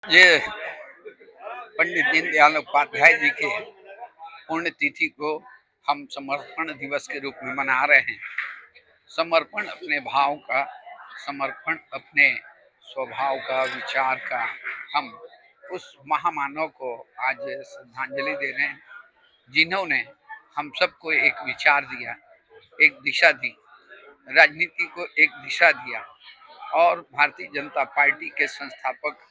ये पंडित दीनदयाल उपाध्याय जी के पुण्यतिथि को हम समर्पण दिवस के रूप में मना रहे हैं। समर्पण अपने भाव का, समर्पण अपने स्वभाव का, विचार का, हम उस महामानव को आज श्रद्धांजलि दे रहे हैं जिन्होंने हम सबको एक विचार दिया, एक दिशा दी, राजनीति को एक दिशा दिया और भारतीय जनता पार्टी के संस्थापक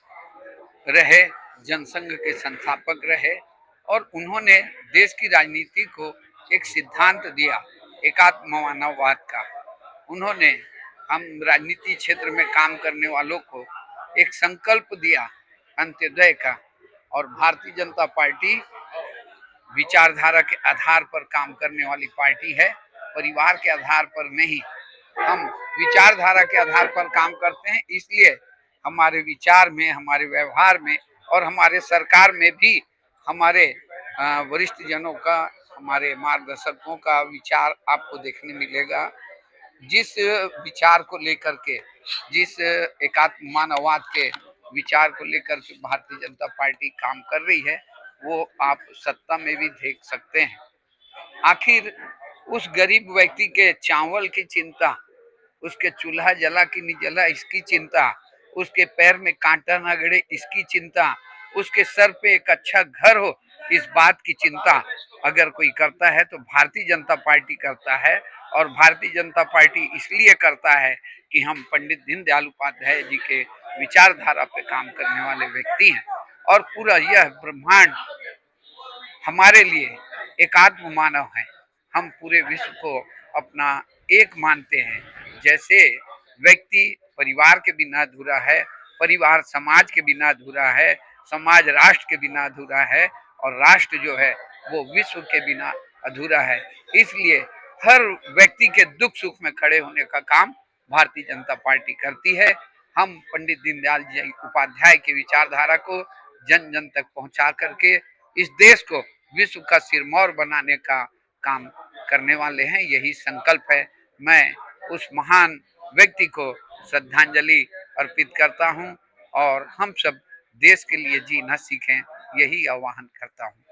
रहे, जनसंघ के संस्थापक रहे और उन्होंने देश की राजनीति को एक सिद्धांत दिया, एकात्म मानववाद का। उन्होंने हम राजनीति क्षेत्र में काम करने वालों को एक संकल्प दिया अंत्योदय का। और भारतीय जनता पार्टी विचारधारा के आधार पर काम करने वाली पार्टी है, परिवार के आधार पर नहीं। हम विचारधारा के आधार पर काम करते हैं, इसलिए हमारे विचार में, हमारे व्यवहार में और हमारे सरकार में भी हमारे वरिष्ठ जनों का, हमारे मार्गदर्शकों का विचार आपको देखने मिलेगा। जिस विचार को लेकर के, जिस एकात्म मानववाद के विचार को लेकर के भारतीय जनता पार्टी काम कर रही है, वो आप सत्ता में भी देख सकते हैं। आखिर उस गरीब व्यक्ति के चावल की चिंता, उसके चूल्हा जला कि नहीं जला इसकी चिंता, उसके पैर में कांटा न गड़े इसकी चिंता, उसके सर पे एक अच्छा घर हो इस बात की चिंता अगर कोई करता है तो भारतीय जनता पार्टी करता है। और भारतीय जनता पार्टी इसलिए करता है कि हम पंडित दीनदयाल उपाध्याय जी के विचारधारा पे काम करने वाले व्यक्ति हैं और पूरा यह ब्रह्मांड हमारे लिए एकात्म मानव है। हम पूरे विश्व को अपना एक मानते हैं। जैसे व्यक्ति परिवार के बिना अधूरा है, परिवार समाज के बिना अधूरा है, समाज राष्ट्र के बिना अधूरा है और राष्ट्र जो है वो विश्व के बिना अधूरा है। इसलिए हर व्यक्ति के दुख सुख में खड़े होने का काम भारतीय जनता पार्टी करती है। हम पंडित दीनदयाल जी उपाध्याय की विचारधारा को जन जन तक पहुंचा करके इस देश को विश्व का सिरमौर बनाने का काम करने वाले हैं, यही संकल्प है। मैं उस महान व्यक्ति को श्रद्धांजलि अर्पित करता हूं और हम सब देश के लिए जीना सीखें, यही आह्वान करता हूं।